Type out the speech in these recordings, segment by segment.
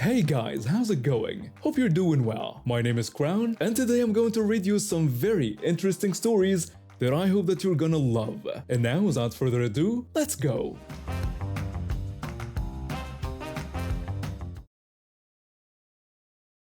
Hey guys, how's it going? Hope you're doing well. My name is Crown, and today I'm going to read you some very interesting stories that I hope that you're gonna love. And now, without further ado, let's go!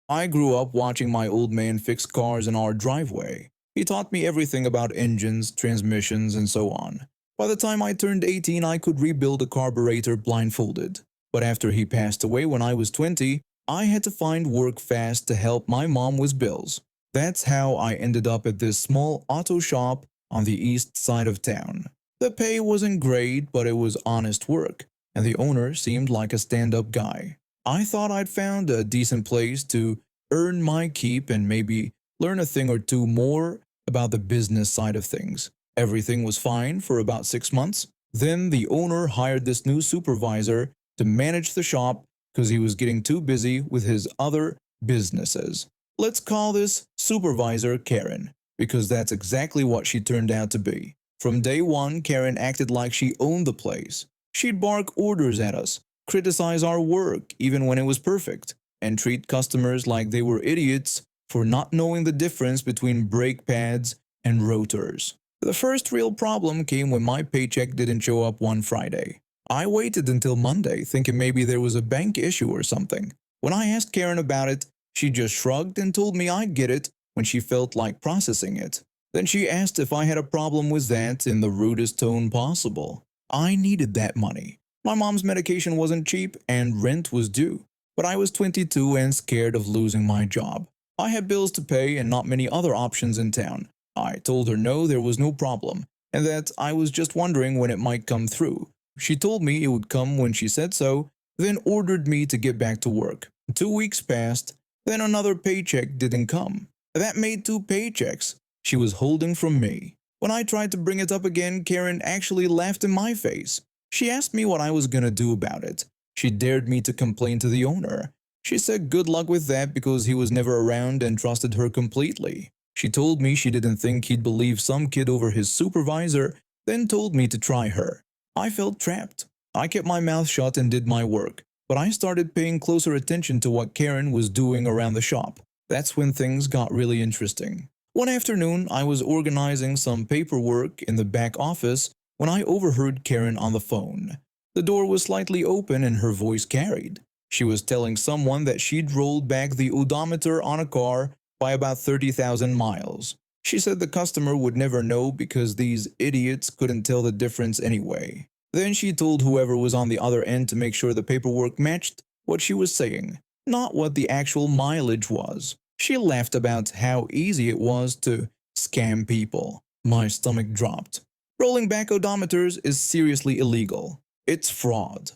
I grew up watching my old man fix cars in our driveway. He taught me everything about engines, transmissions, and so on. By the time I turned 18, I could rebuild a carburetor blindfolded. But after he passed away when I was 20, I had to find work fast to help my mom with bills. That's how I ended up at this small auto shop on the east side of town. The pay wasn't great, but it was honest work, and the owner seemed like a stand-up guy. I thought I'd found a decent place to earn my keep and maybe learn a thing or two more about the business side of things. Everything was fine for about 6 months. Then the owner hired this new supervisor to manage the shop because he was getting too busy with his other businesses. Let's call this supervisor Karen, because that's exactly what she turned out to be. From day one, Karen acted like she owned the place. She'd bark orders at us, criticize our work even when it was perfect, and treat customers like they were idiots for not knowing the difference between brake pads and rotors. The first real problem came when my paycheck didn't show up one Friday. I waited until Monday, thinking maybe there was a bank issue or something. When I asked Karen about it, she just shrugged and told me I'd get it when she felt like processing it. Then she asked if I had a problem with that in the rudest tone possible. I needed that money. My mom's medication wasn't cheap and rent was due, but I was 22 and scared of losing my job. I had bills to pay and not many other options in town. I told her no, there was no problem, and that I was just wondering when it might come through. She told me it would come when she said so, then ordered me to get back to work. 2 weeks passed, then another paycheck didn't come. That made 2 paychecks she was holding from me. When I tried to bring it up again, Karen actually laughed in my face. She asked me what I was gonna do about it. She dared me to complain to the owner. She said good luck with that because he was never around and trusted her completely. She told me she didn't think he'd believe some kid over his supervisor, then told me to try her. I felt trapped. I kept my mouth shut and did my work, but I started paying closer attention to what Karen was doing around the shop. That's when things got really interesting. One afternoon, I was organizing some paperwork in the back office when I overheard Karen on the phone. The door was slightly open and her voice carried. She was telling someone that she'd rolled back the odometer on a car by about 30,000 miles. She said the customer would never know because these idiots couldn't tell the difference anyway. Then she told whoever was on the other end to make sure the paperwork matched what she was saying, not what the actual mileage was. She laughed about how easy it was to scam people. My stomach dropped. Rolling back odometers is seriously illegal. It's fraud.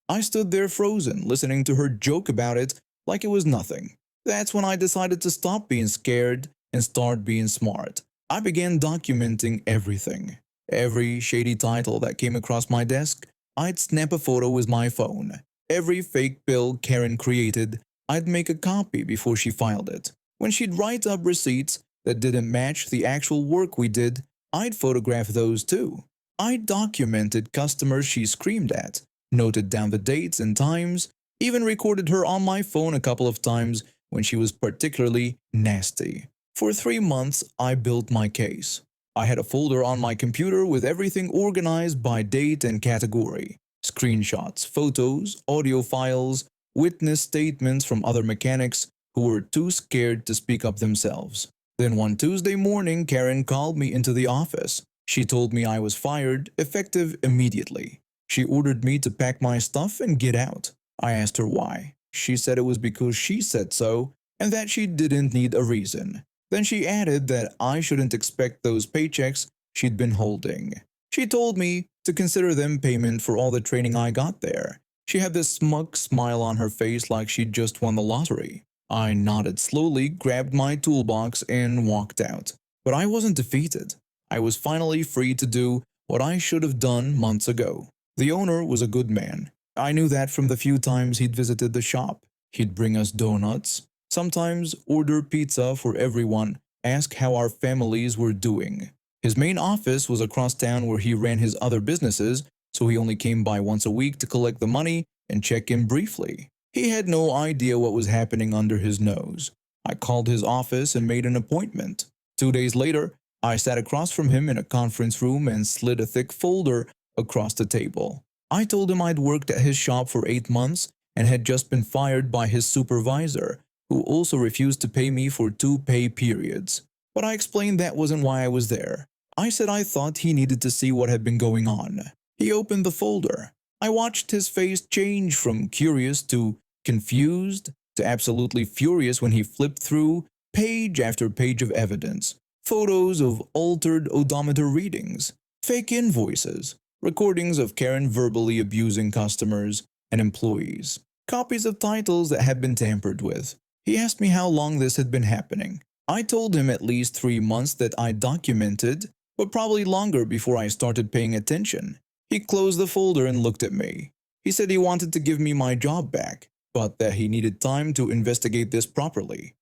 I stood there frozen, listening to her joke about it like it was nothing. That's when I decided to stop being scared and start being smart. I began documenting everything. Every shady title that came across my desk, I'd snap a photo with my phone. Every fake bill Karen created, I'd make a copy before she filed it. When she'd write up receipts that didn't match the actual work we did, I'd photograph those too. I documented customers she screamed at, noted down the dates and times, even recorded her on my phone a couple of times when she was particularly nasty. For 3 months, I built my case. I had a folder on my computer with everything organized by date and category. Screenshots, photos, audio files, witness statements from other mechanics who were too scared to speak up themselves. Then one Tuesday morning, Karen called me into the office. She told me I was fired, effective immediately. She ordered me to pack my stuff and get out. I asked her why. She said it was because she said so and that she didn't need a reason. Then she added that I shouldn't expect those paychecks she'd been holding. She told me to consider them payment for all the training I got there. She had this smug smile on her face like she'd just won the lottery. I nodded slowly, grabbed my toolbox, and walked out. But I wasn't defeated. I was finally free to do what I should have done months ago. The owner was a good man. I knew that from the few times he'd visited the shop. He'd bring us donuts, sometimes order pizza for everyone, ask how our families were doing. His main office was across town where he ran his other businesses, so he only came by once a week to collect the money and check in briefly. He had no idea what was happening under his nose. I called his office and made an appointment. 2 days later, I sat across from him in a conference room and slid a thick folder across the table. I told him I'd worked at his shop for 8 months and had just been fired by his supervisor, who also refused to pay me for 2 pay periods. But I explained that wasn't why I was there. I said I thought he needed to see what had been going on. He opened the folder. I watched his face change from curious to confused to absolutely furious when he flipped through page after page of evidence. Photos of altered odometer readings, fake invoices, recordings of Karen verbally abusing customers and employees, copies of titles that had been tampered with. He asked me how long this had been happening. I told him at least 3 months that I documented, but probably longer before I started paying attention. He closed the folder and looked at me. He said he wanted to give me my job back, but that he needed time to investigate this properly.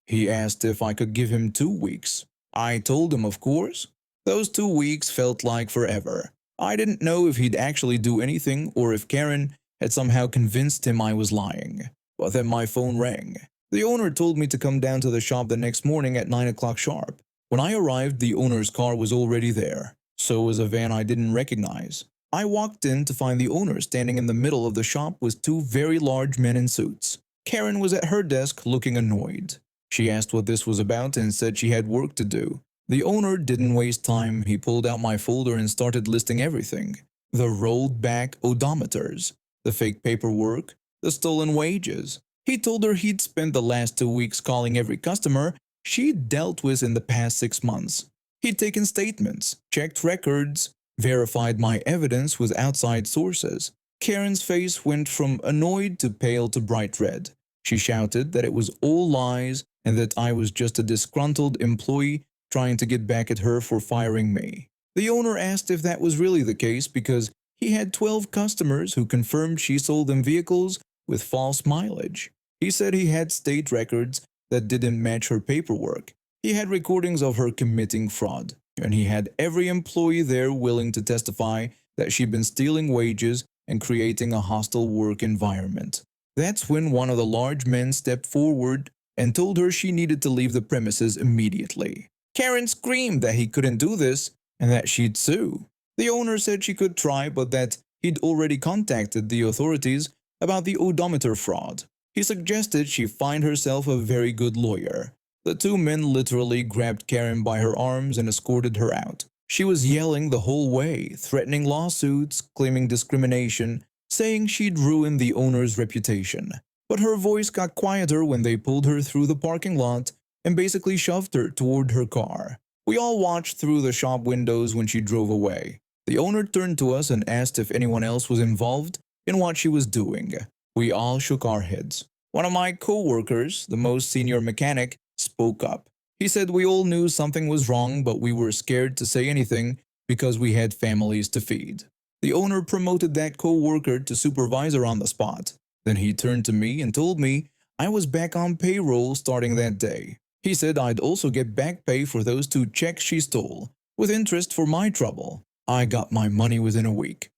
He asked if I could give him 2 weeks. I told him, of course. Those 2 weeks felt like forever. I didn't know if he'd actually do anything or if Karen had somehow convinced him I was lying. But then my phone rang. The owner told me to come down to the shop the next morning at 9 o'clock sharp. When I arrived, the owner's car was already there. So was a van I didn't recognize. I walked in to find the owner standing in the middle of the shop with 2 very large men in suits. Karen was at her desk looking annoyed. She asked what this was about and said she had work to do. The owner didn't waste time. He pulled out my folder and started listing everything. The rolled back odometers, the fake paperwork, the stolen wages. He told her he'd spent the last 2 weeks calling every customer she'd dealt with in the past 6 months. He'd taken statements, checked records, verified my evidence with outside sources. Karen's face went from annoyed to pale to bright red. She shouted that it was all lies and that I was just a disgruntled employee trying to get back at her for firing me. The owner asked if that was really the case because he had 12 customers who confirmed she sold them vehicles with false mileage. He said he had state records that didn't match her paperwork. He had recordings of her committing fraud, and he had every employee there willing to testify that she'd been stealing wages and creating a hostile work environment. That's when one of the large men stepped forward and told her she needed to leave the premises immediately. Karen screamed that he couldn't do this and that she'd sue. The owner said she could try, but that he'd already contacted the authorities about the odometer fraud. He suggested she find herself a very good lawyer. The 2 men literally grabbed Karen by her arms and escorted her out. She was yelling the whole way, threatening lawsuits, claiming discrimination, saying she'd ruin the owner's reputation. But her voice got quieter when they pulled her through the parking lot and basically shoved her toward her car. We all watched through the shop windows when she drove away. The owner turned to us and asked if anyone else was involved in what she was doing. We all shook our heads. One of my co-workers, the most senior mechanic, spoke up. He said we all knew something was wrong, but we were scared to say anything because we had families to feed. The owner promoted that co-worker to supervisor on the spot. Then he turned to me and told me I was back on payroll starting that day. He said I'd also get back pay for those 2 checks she stole, with interest for my trouble. I got my money within a week.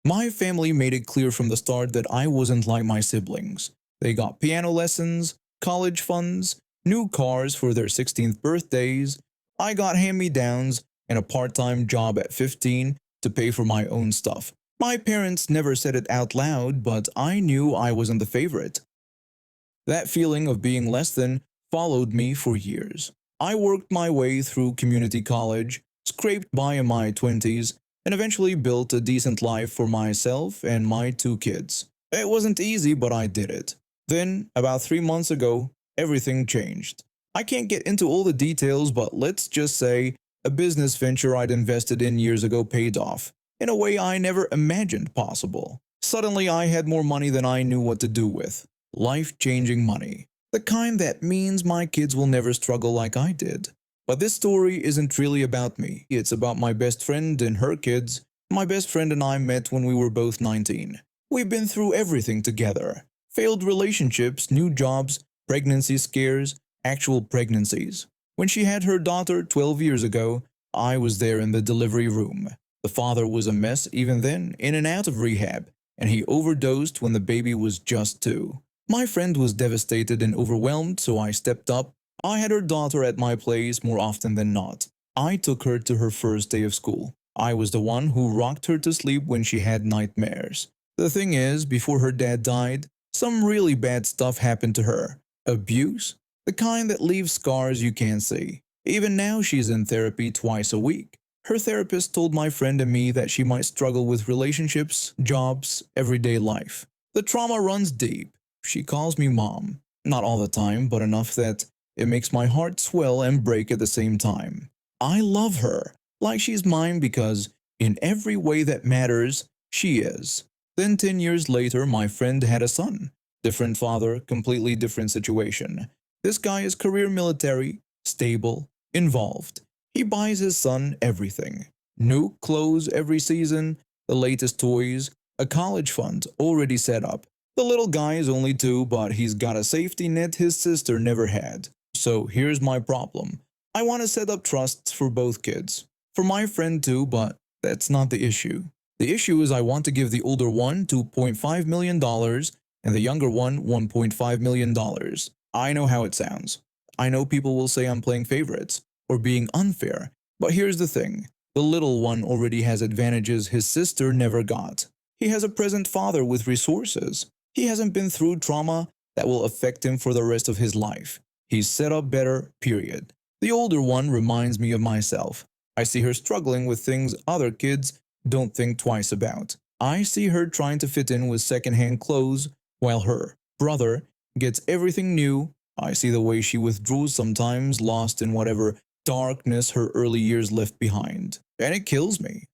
My family made it clear from the start that I wasn't like my siblings. They got piano lessons, college funds, new cars for their 16th birthdays. I got hand-me-downs and a part-time job at 15 to pay for my own stuff. My parents never said it out loud, but I knew I wasn't the favorite. That feeling of being less than followed me for years. I worked my way through community college, scraped by in my 20s, and eventually built a decent life for myself and my 2 kids. It wasn't easy, but I did it. Then, about 3 months ago, everything changed. I can't get into all the details, but let's just say a business venture I'd invested in years ago paid off, in a way I never imagined possible. Suddenly I had more money than I knew what to do with. Life-changing money. The kind that means my kids will never struggle like I did. But this story isn't really about me. It's about my best friend and her kids. My best friend and I met when we were both 19. We've been through everything together. Failed relationships, new jobs, pregnancy scares, actual pregnancies. When she had her daughter 12 years ago, I was there in the delivery room. The father was a mess even then, in and out of rehab, and he overdosed when the baby was just 2. My friend was devastated and overwhelmed, so I stepped up. I had her daughter at my place more often than not. I took her to her first day of school. I was the one who rocked her to sleep when she had nightmares. The thing is, before her dad died, some really bad stuff happened to her. Abuse? The kind that leaves scars you can't see. Even now she's in therapy twice a week. Her therapist told my friend and me that she might struggle with relationships, jobs, everyday life. The trauma runs deep. She calls me mom. Not all the time, but enough that it makes my heart swell and break at the same time. I love her, like she's mine because, in every way that matters, she is. Then 10 years later, my friend had a son. Different father, completely different situation. This guy is career military, stable, involved. He buys his son everything. New clothes every season, the latest toys, a college fund already set up. The little guy is only 2, but he's got a safety net his sister never had. So here's my problem. I want to set up trusts for both kids. For my friend too, but that's not the issue. The issue is I want to give the older one $2.5 million and the younger one $1.5 million. I know how it sounds. I know people will say I'm playing favorites or being unfair, but here's the thing. The little one already has advantages his sister never got. He has a present father with resources. He hasn't been through trauma that will affect him for the rest of his life. He's set up better, period. The older one reminds me of myself. I see her struggling with things other kids don't think twice about. I see her trying to fit in with secondhand clothes while her brother gets everything new. I see the way she withdraws sometimes, lost in whatever darkness her early years left behind. And it kills me.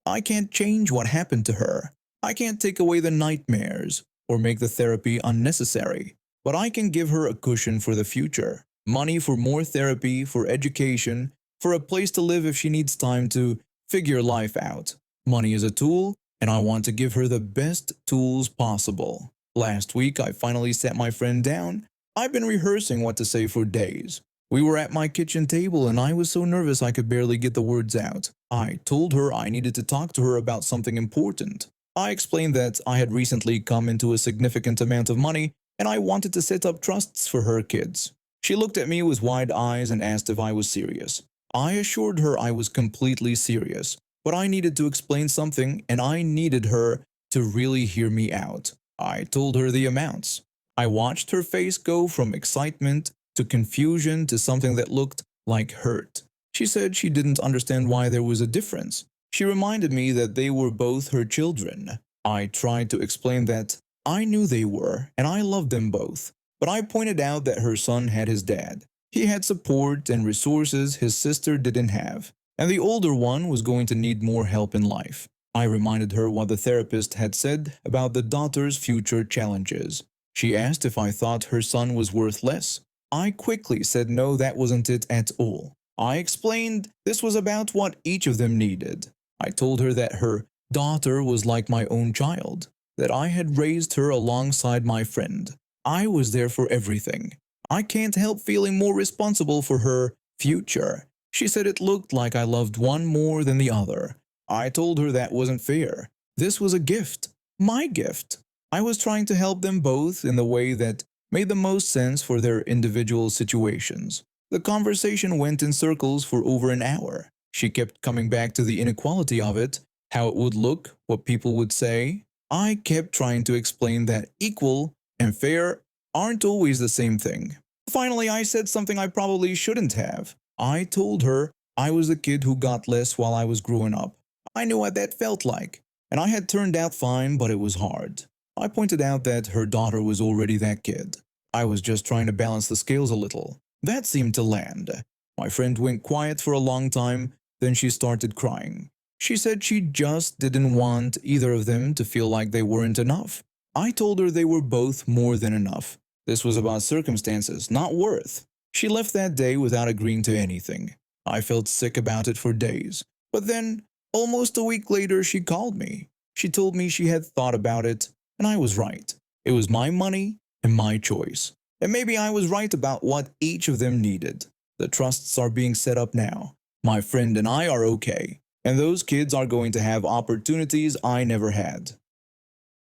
I can't change what happened to her. I can't take away the nightmares or make the therapy unnecessary. But I can give her a cushion for the future. Money for more therapy, for education, for a place to live if she needs time to figure life out. Money is a tool, and I want to give her the best tools possible. Last week, I finally sat my friend down. I've been rehearsing what to say for days. We were at my kitchen table and I was so nervous I could barely get the words out. I told her I needed to talk to her about something important. I explained that I had recently come into a significant amount of money and I wanted to set up trusts for her kids. She looked at me with wide eyes and asked if I was serious. I assured her I was completely serious, but I needed to explain something and I needed her to really hear me out. I told her the amounts. I watched her face go from excitement to confusion to something that looked like hurt. She said she didn't understand why there was a difference. She reminded me that they were both her children. I tried to explain that I knew they were, and I loved them both. But I pointed out that her son had his dad. He had support and resources his sister didn't have, and the older one was going to need more help in life. I reminded her what the therapist had said about the daughter's future challenges. She asked if I thought her son was worth less. I quickly said no, that wasn't it at all. I explained this was about what each of them needed. I told her that her daughter was like my own child, that I had raised her alongside my friend. I was there for everything. I can't help feeling more responsible for her future. She said it looked like I loved one more than the other. I told her that wasn't fair. This was a gift. My gift. I was trying to help them both in the way that made the most sense for their individual situations. The conversation went in circles for over an hour. She kept coming back to the inequality of it, how it would look, what people would say. I kept trying to explain that equal and fair aren't always the same thing. Finally, I said something I probably shouldn't have. I told her I was the kid who got less while I was growing up. I knew what that felt like, and I had turned out fine, but it was hard. I pointed out that her daughter was already that kid. I was just trying to balance the scales a little. That seemed to land. My friend went quiet for a long time, then she started crying. She said she just didn't want either of them to feel like they weren't enough. I told her they were both more than enough. This was about circumstances, not worth. She left that day without agreeing to anything. I felt sick about it for days. But then, almost a week later, she called me. She told me she had thought about it, and I was right. It was my money and my choice. And maybe I was right about what each of them needed. The trusts are being set up now. My friend and I are okay. And those kids are going to have opportunities I never had.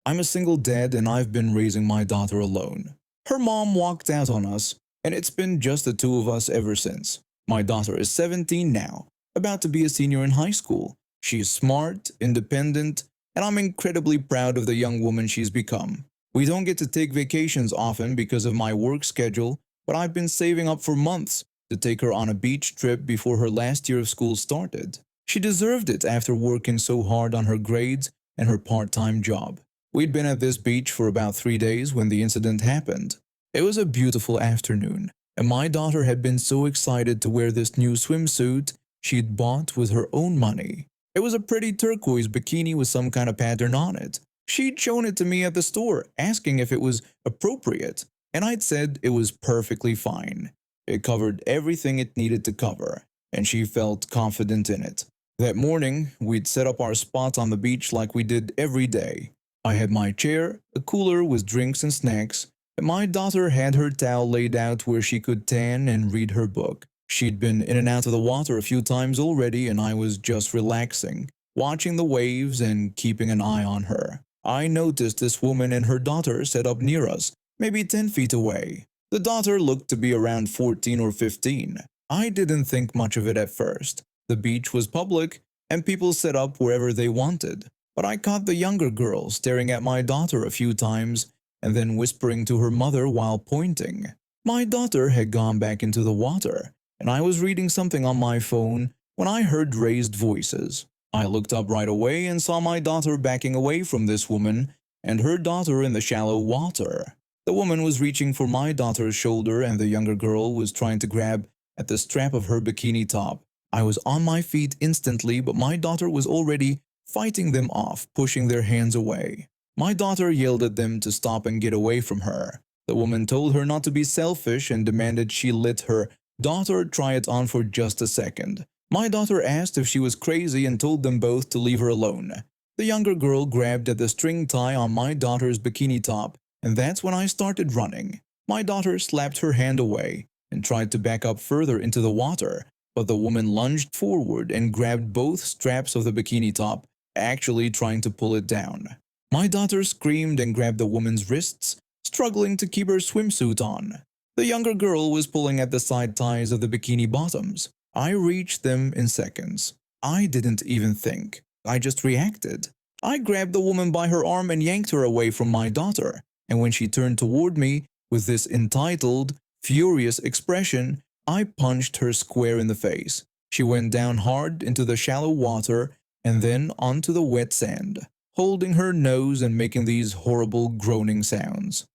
I'm a single dad and I've been raising my daughter alone. Her mom walked out on us, and it's been just the two of us ever since. My daughter is 17 now, about to be a senior in high school. She is smart, independent, and I'm incredibly proud of the young woman she's become. We don't get to take vacations often because of my work schedule, but I've been saving up for months to take her on a beach trip before her last year of school started. She deserved it after working so hard on her grades and her part-time job. We'd been at this beach for about 3 days when the incident happened. It was a beautiful afternoon, and my daughter had been so excited to wear this new swimsuit she'd bought with her own money. It was a pretty turquoise bikini with some kind of pattern on it. She'd shown it to me at the store, asking if it was appropriate, and I'd said it was perfectly fine. It covered everything it needed to cover, and she felt confident in it. That morning, we'd set up our spot on the beach like we did every day. I had my chair, a cooler with drinks and snacks, and my daughter had her towel laid out where she could tan and read her book. She'd been in and out of the water a few times already, and I was just relaxing, watching the waves and keeping an eye on her. I noticed this woman and her daughter set up near us, maybe 10 feet away. The daughter looked to be around 14 or 15. I didn't think much of it at first. The beach was public, and people set up wherever they wanted. But I caught the younger girl staring at my daughter a few times and then whispering to her mother while pointing. My daughter had gone back into the water, and I was reading something on my phone when I heard raised voices. I looked up right away and saw my daughter backing away from this woman and her daughter in the shallow water. The woman was reaching for my daughter's shoulder and the younger girl was trying to grab at the strap of her bikini top. I was on my feet instantly, but my daughter was already fighting them off, pushing their hands away. My daughter yelled at them to stop and get away from her. The woman told her not to be selfish and demanded she let her daughter try it on for just a second. My daughter asked if she was crazy and told them both to leave her alone. The younger girl grabbed at the string tie on my daughter's bikini top, and that's when I started running. My daughter slapped her hand away and tried to back up further into the water, but the woman lunged forward and grabbed both straps of the bikini top, actually trying to pull it down. My daughter screamed and grabbed the woman's wrists, struggling to keep her swimsuit on. The younger girl was pulling at the side ties of the bikini bottoms. I reached them in seconds. I didn't even think. I just reacted. I grabbed the woman by her arm and yanked her away from my daughter, and when she turned toward me with this entitled, furious expression, I punched her square in the face. She went down hard into the shallow water and then onto the wet sand, holding her nose and making these horrible groaning sounds.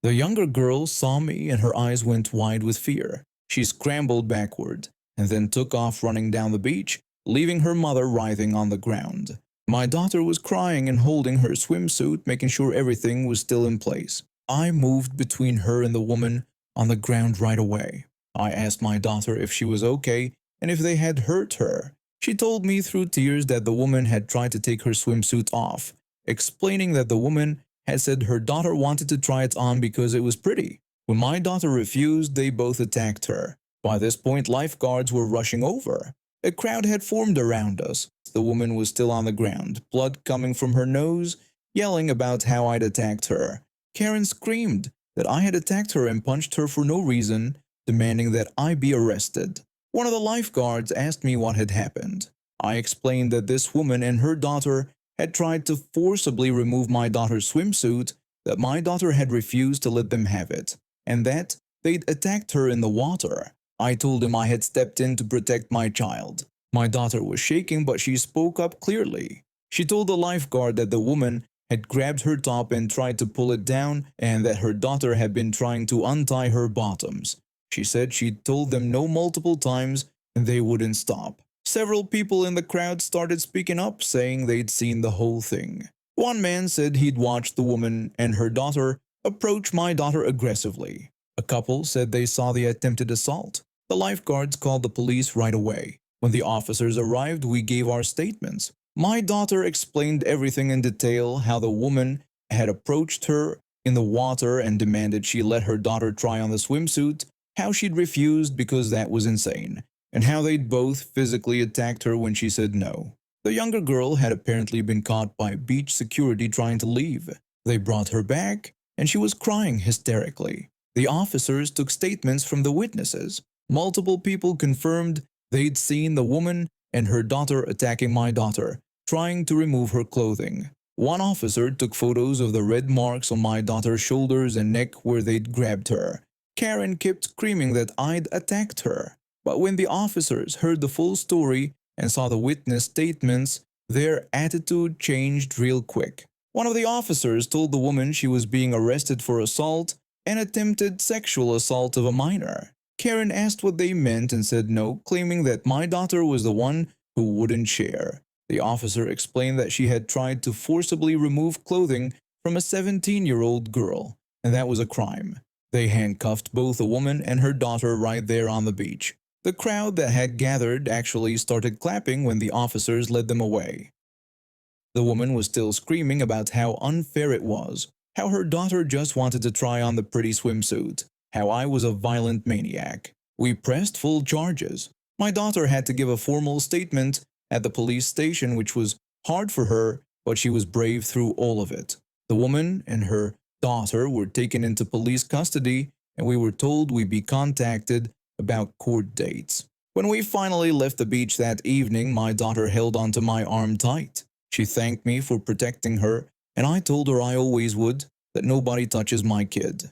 The younger girl saw me and her eyes went wide with fear. She scrambled backward and then took off running down the beach, leaving her mother writhing on the ground. My daughter was crying and holding her swimsuit, making sure everything was still in place. I moved between her and the woman on the ground right away. I asked my daughter if she was okay and if they had hurt her. She told me through tears that the woman had tried to take her swimsuit off, explaining that the woman had said her daughter wanted to try it on because it was pretty. When my daughter refused, they both attacked her. By this point, lifeguards were rushing over. A crowd had formed around us. The woman was still on the ground, blood coming from her nose, yelling about how I'd attacked her. Karen screamed that I had attacked her and punched her for no reason, demanding that I be arrested. One of the lifeguards asked me what had happened. I explained that this woman and her daughter had tried to forcibly remove my daughter's swimsuit, that my daughter had refused to let them have it, and that they'd attacked her in the water. I told him I had stepped in to protect my child. My daughter was shaking, but she spoke up clearly. She told the lifeguard that the woman had grabbed her top and tried to pull it down, and that her daughter had been trying to untie her bottoms. She said she'd told them no multiple times and they wouldn't stop. Several people in the crowd started speaking up, saying they'd seen the whole thing. One man said he'd watched the woman and her daughter approach my daughter aggressively. A couple said they saw the attempted assault. The lifeguards called the police right away. When the officers arrived, we gave our statements. My daughter explained everything in detail, how the woman had approached her in the water and demanded she let her daughter try on the swimsuit, how she'd refused because that was insane, and how they'd both physically attacked her when she said no. The younger girl had apparently been caught by beach security trying to leave. They brought her back, and she was crying hysterically. The officers took statements from the witnesses. Multiple people confirmed they'd seen the woman and her daughter attacking my daughter, trying to remove her clothing. One officer took photos of the red marks on my daughter's shoulders and neck where they'd grabbed her. Karen kept screaming that I'd attacked her. But when the officers heard the full story and saw the witness statements, their attitude changed real quick. One of the officers told the woman she was being arrested for assault and attempted sexual assault of a minor. Karen asked what they meant and said no, claiming that my daughter was the one who wouldn't share. The officer explained that she had tried to forcibly remove clothing from a 17-year-old girl, and that was a crime. They handcuffed both the woman and her daughter right there on the beach. The crowd that had gathered actually started clapping when the officers led them away. The woman was still screaming about how unfair it was, how her daughter just wanted to try on the pretty swimsuit, how I was a violent maniac. We pressed full charges. My daughter had to give a formal statement at the police station, which was hard for her, but she was brave through all of it. The woman and her daughter were taken into police custody, and we were told we'd be contacted about court dates. When we finally left the beach that evening, my daughter held onto my arm tight. She thanked me for protecting her, and I told her I always would, that nobody touches my kid.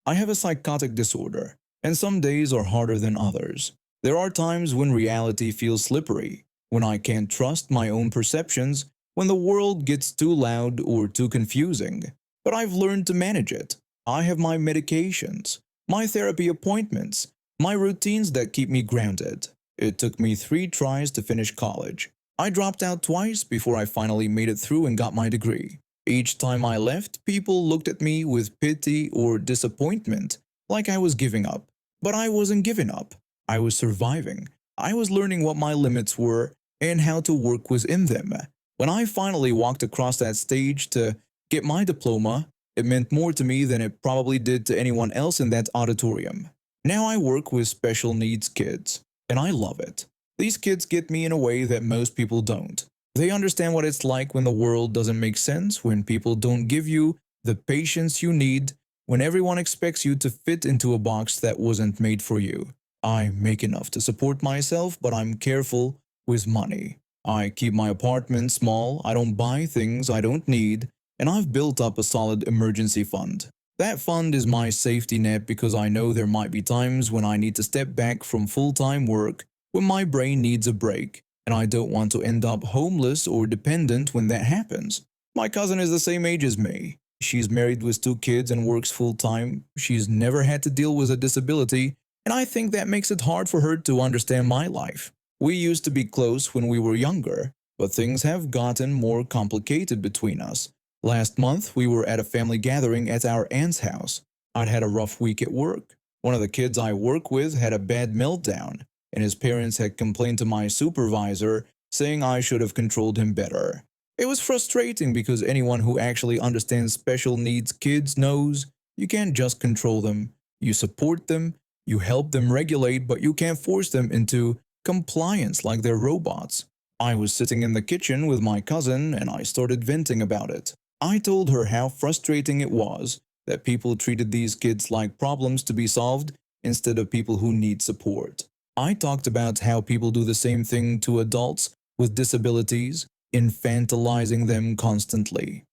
I have a psychotic disorder, and some days are harder than others. There are times when reality feels slippery, when I can't trust my own perceptions, when the world gets too loud or too confusing. But I've learned to manage it. I have my medications, my therapy appointments, my routines that keep me grounded. It took me 3 tries to finish college. I dropped out twice before I finally made it through and got my degree. Each time I left, people looked at me with pity or disappointment, like I was giving up. But I wasn't giving up. I was surviving. I was learning what my limits were and how to work within them. When I finally walked across that stage to get my diploma, it meant more to me than it probably did to anyone else in that auditorium. Now I work with special needs kids, and I love it. These kids get me in a way that most people don't. They understand what it's like when the world doesn't make sense, when people don't give you the patience you need, when everyone expects you to fit into a box that wasn't made for you. I make enough to support myself, but I'm careful with money. I keep my apartment small, I don't buy things I don't need, and I've built up a solid emergency fund. That fund is my safety net because I know there might be times when I need to step back from full-time work, when my brain needs a break, and I don't want to end up homeless or dependent when that happens. My cousin is the same age as me. She's married with 2 kids and works full-time. She's never had to deal with a disability, and I think that makes it hard for her to understand my life. We used to be close when we were younger, but things have gotten more complicated between us. Last month, we were at a family gathering at our aunt's house. I'd had a rough week at work. One of the kids I work with had a bad meltdown, and his parents had complained to my supervisor, saying I should have controlled him better. It was frustrating because anyone who actually understands special needs kids knows you can't just control them. You support them, you help them regulate, but you can't force them into compliance like they're robots. I was sitting in the kitchen with my cousin and I started venting about it. I told her how frustrating it was that people treated these kids like problems to be solved instead of people who need support. I talked about how people do the same thing to adults with disabilities, infantilizing them constantly.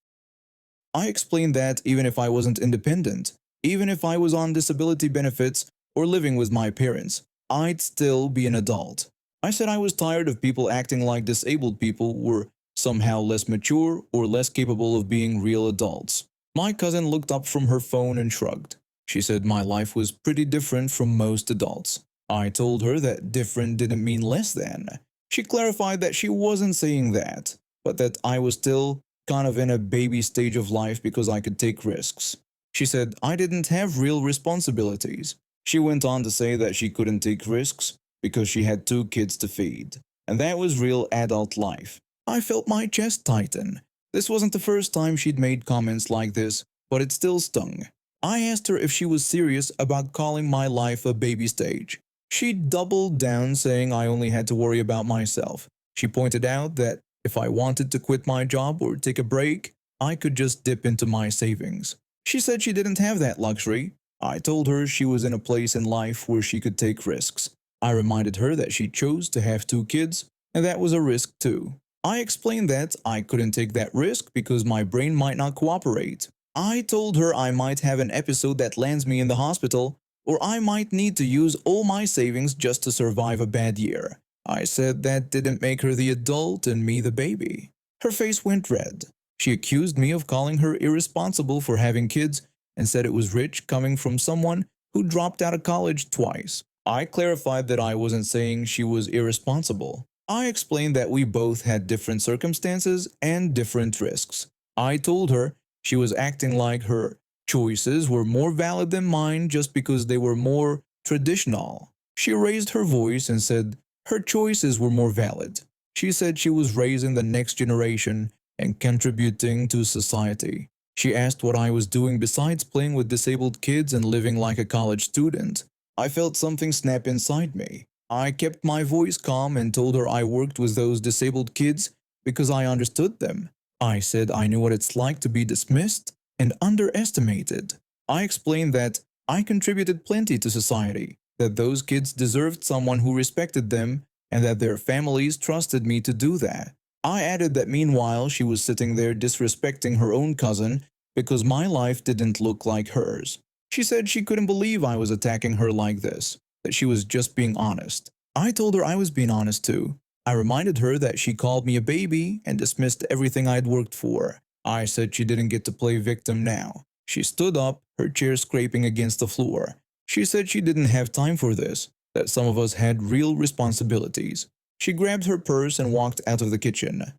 I explained that even if I wasn't independent, even if I was on disability benefits or living with my parents, I'd still be an adult. I said I was tired of people acting like disabled people were somehow less mature or less capable of being real adults. My cousin looked up from her phone and shrugged. She said my life was pretty different from most adults. I told her that different didn't mean less than. She clarified that she wasn't saying that, but that I was still kind of in a baby stage of life because I could take risks. She said I didn't have real responsibilities. She went on to say that she couldn't take risks because she had 2 kids to feed, and that was real adult life. I felt my chest tighten. This wasn't the first time she'd made comments like this, but it still stung. I asked her if she was serious about calling my life a baby stage. She doubled down, saying I only had to worry about myself. She pointed out that if I wanted to quit my job or take a break, I could just dip into my savings. She said she didn't have that luxury. I told her she was in a place in life where she could take risks. I reminded her that she chose to have 2 kids, and that was a risk too. I explained that I couldn't take that risk because my brain might not cooperate. I told her I might have an episode that lands me in the hospital, or I might need to use all my savings just to survive a bad year. I said that didn't make her the adult and me the baby. Her face went red. She accused me of calling her irresponsible for having kids and said it was rich coming from someone who dropped out of college twice. I clarified that I wasn't saying she was irresponsible. I explained that we both had different circumstances and different risks. I told her she was acting like her choices were more valid than mine just because they were more traditional. She raised her voice and said her choices were more valid. She said she was raising the next generation and contributing to society. She asked what I was doing besides playing with disabled kids and living like a college student. I felt something snap inside me. I kept my voice calm and told her I worked with those disabled kids because I understood them. I said I knew what it's like to be dismissed and underestimated. I explained that I contributed plenty to society, that those kids deserved someone who respected them, and that their families trusted me to do that. I added that meanwhile she was sitting there disrespecting her own cousin because my life didn't look like hers. She said she couldn't believe I was attacking her like this, that she was just being honest. I told her I was being honest too. I reminded her that she called me a baby and dismissed everything I'd worked for. I said she didn't get to play victim now. She stood up, her chair scraping against the floor. She said she didn't have time for this, that some of us had real responsibilities. She grabbed her purse and walked out of the kitchen.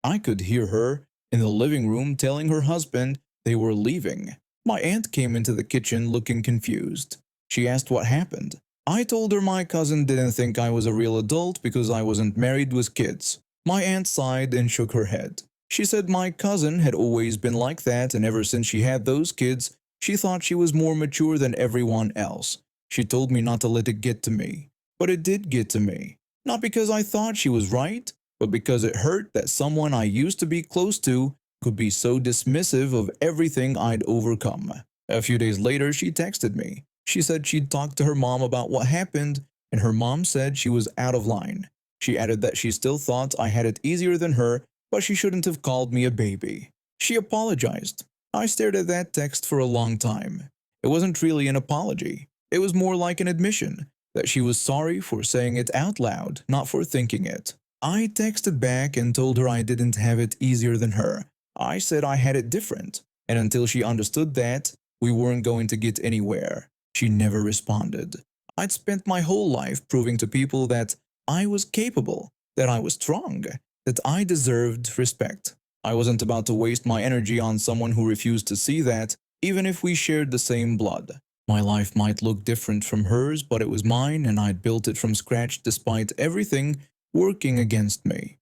I could hear her in the living room telling her husband they were leaving. My aunt came into the kitchen looking confused. She asked what happened. I told her my cousin didn't think I was a real adult because I wasn't married with kids. My aunt sighed and shook her head. She said my cousin had always been like that, and ever since she had those kids, she thought she was more mature than everyone else. She told me not to let it get to me. But it did get to me. Not because I thought she was right, but because it hurt that someone I used to be close to could be so dismissive of everything I'd overcome. A few days later, she texted me. She said she'd talked to her mom about what happened, and her mom said she was out of line. She added that she still thought I had it easier than her, but she shouldn't have called me a baby. She apologized. I stared at that text for a long time. It wasn't really an apology. It was more like an admission that she was sorry for saying it out loud, not for thinking it. I texted back and told her I didn't have it easier than her. I said I had it different, and until she understood that, we weren't going to get anywhere. She never responded. I'd spent my whole life proving to people that I was capable, that I was strong, that I deserved respect. I wasn't about to waste my energy on someone who refused to see that, even if we shared the same blood. My life might look different from hers, but it was mine and I'd built it from scratch despite everything working against me.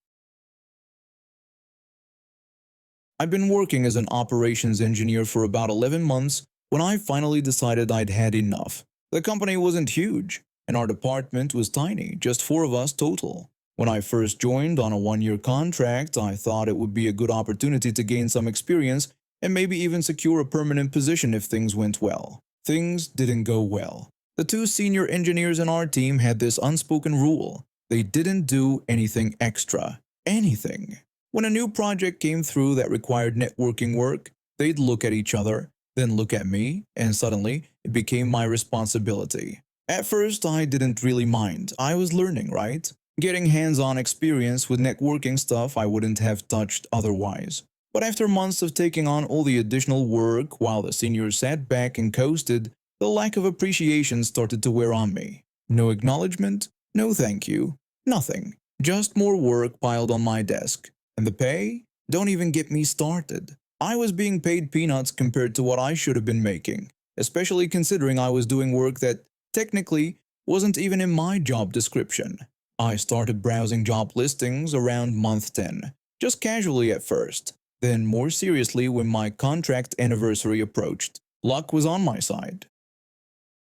I'd been working as an operations engineer for about 11 months when I finally decided I'd had enough. The company wasn't huge, and our department was tiny, just 4 of us total. When I first joined on a 1-year contract, I thought it would be a good opportunity to gain some experience and maybe even secure a permanent position if things went well. Things didn't go well. The 2 senior engineers in our team had this unspoken rule. They didn't do anything extra. Anything. When a new project came through that required networking work, they'd look at each other, then look at me, and suddenly it became my responsibility. At first, I didn't really mind. I was learning, right? Getting hands-on experience with networking stuff I wouldn't have touched otherwise. But after months of taking on all the additional work while the seniors sat back and coasted, the lack of appreciation started to wear on me. No acknowledgement, no thank you, nothing. Just more work piled on my desk. And the pay? Don't even get me started. I was being paid peanuts compared to what I should have been making, especially considering I was doing work that technically wasn't even in my job description. I started browsing job listings around month 10, just casually at first, then more seriously when my contract anniversary approached. Luck was on my side.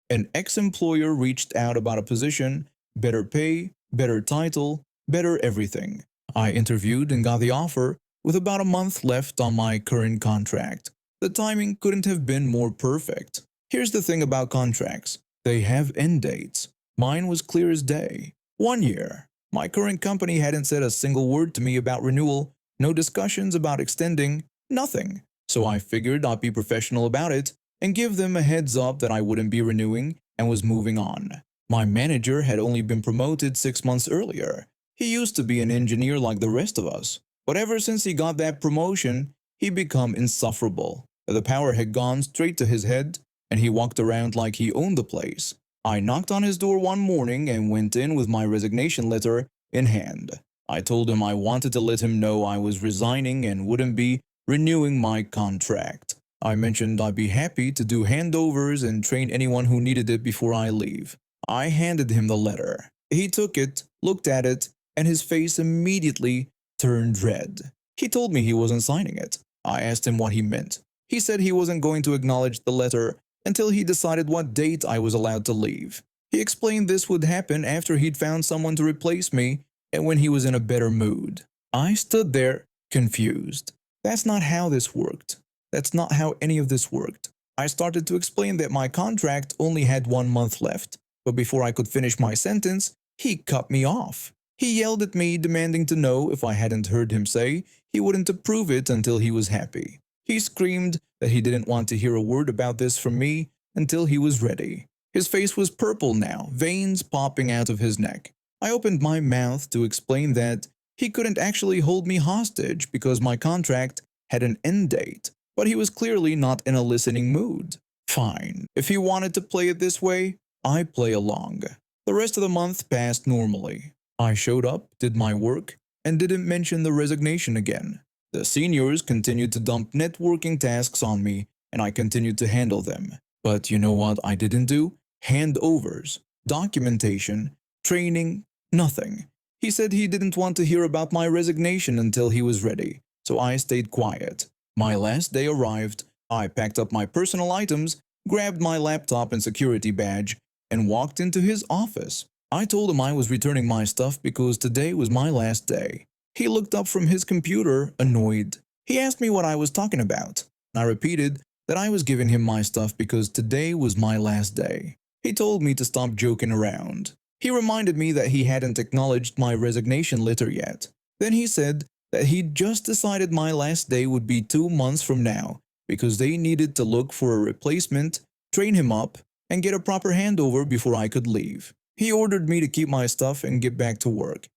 An ex-employer reached out about a position, better pay, better title, better everything. I interviewed and got the offer with about a month left on my current contract. The timing couldn't have been more perfect. Here's the thing about contracts. They have end dates. Mine was clear as day. 1 year. My current company hadn't said a single word to me about renewal, no discussions about extending, nothing. So I figured I'd be professional about it and give them a heads up that I wouldn't be renewing and was moving on. My manager had only been promoted 6 months earlier. He used to be an engineer like the rest of us, but ever since he got that promotion, he become insufferable. The power had gone straight to his head, and he walked around like he owned the place. I knocked on his door one morning and went in with my resignation letter in hand. I told him I wanted to let him know I was resigning and wouldn't be renewing my contract. I mentioned I'd be happy to do handovers and train anyone who needed it before I leave. I handed him the letter. He took it, looked at it, and his face immediately turned red. He told me he wasn't signing it. I asked him what he meant. He said he wasn't going to acknowledge the letter until he decided what date I was allowed to leave. He explained this would happen after he'd found someone to replace me and when he was in a better mood. I stood there, confused. That's not how this worked. That's not how any of this worked. I started to explain that my contract only had 1 month left, but before I could finish my sentence, he cut me off. He yelled at me, demanding to know if I hadn't heard him say he wouldn't approve it until he was happy. He screamed that he didn't want to hear a word about this from me until he was ready. His face was purple now, veins popping out of his neck. I opened my mouth to explain that he couldn't actually hold me hostage because my contract had an end date, but he was clearly not in a listening mood. Fine, if he wanted to play it this way, I play along. The rest of the month passed normally. I showed up, did my work, and didn't mention the resignation again. The seniors continued to dump networking tasks on me, and I continued to handle them. But you know what I didn't do? Handovers, documentation, training, nothing. He said he didn't want to hear about my resignation until he was ready, so I stayed quiet. My last day arrived. I packed up my personal items, grabbed my laptop and security badge, and walked into his office. I told him I was returning my stuff because today was my last day. He looked up from his computer, annoyed. He asked me what I was talking about. I repeated that I was giving him my stuff because today was my last day. He told me to stop joking around. He reminded me that he hadn't acknowledged my resignation letter yet. Then he said that he'd just decided my last day would be 2 months from now because they needed to look for a replacement, train him up, and get a proper handover before I could leave. He ordered me to keep my stuff and get back to work.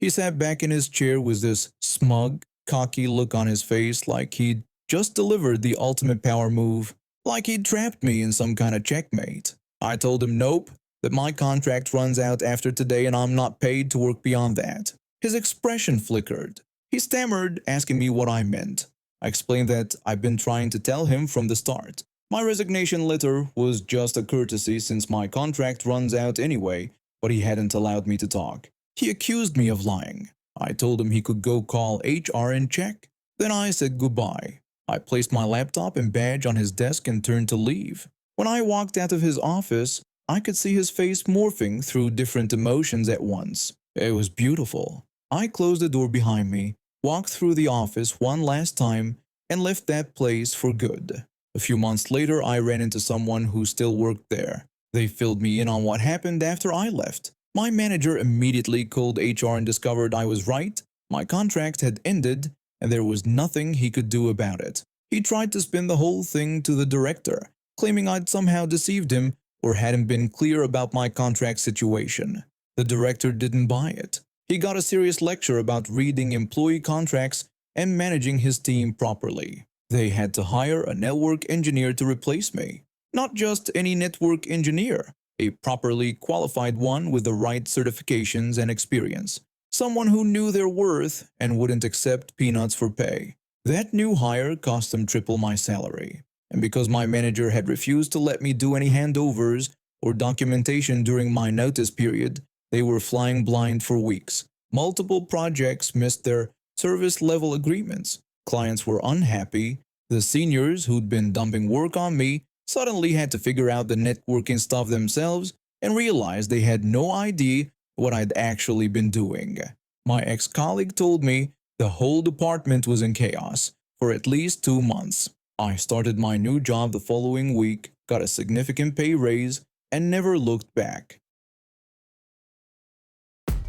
He sat back in his chair with this smug, cocky look on his face like he'd just delivered the ultimate power move, like he'd trapped me in some kind of checkmate. I told him nope, that my contract runs out after today and I'm not paid to work beyond that. His expression flickered. He stammered, asking me what I meant. I explained that I've been trying to tell him from the start. My resignation letter was just a courtesy since my contract runs out anyway, but he hadn't allowed me to talk. He accused me of lying. I told him he could go call HR and check. Then I said goodbye. I placed my laptop and badge on his desk and turned to leave. When I walked out of his office, I could see his face morphing through different emotions at once. It was beautiful. I closed the door behind me, walked through the office one last time, and left that place for good. A few months later, I ran into someone who still worked there. They filled me in on what happened after I left. My manager immediately called HR and discovered I was right. My contract had ended, and there was nothing he could do about it. He tried to spin the whole thing to the director, claiming I'd somehow deceived him or hadn't been clear about my contract situation. The director didn't buy it. He got a serious lecture about reading employee contracts and managing his team properly. They had to hire a network engineer to replace me. Not just any network engineer, a properly qualified one with the right certifications and experience. Someone who knew their worth and wouldn't accept peanuts for pay. That new hire cost them triple my salary. And because my manager had refused to let me do any handovers or documentation during my notice period, they were flying blind for weeks. Multiple projects missed their service level agreements. Clients were unhappy, The seniors who'd been dumping work on me suddenly had to figure out the networking stuff themselves and realized they had no idea what I'd actually been doing. My ex colleague told me the whole department was in chaos for at least 2 months. I started my new job the following week, got a significant pay raise, and never looked back.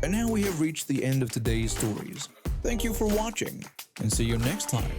And now we have reached the end of today's stories. Thank you for watching, and see you next time.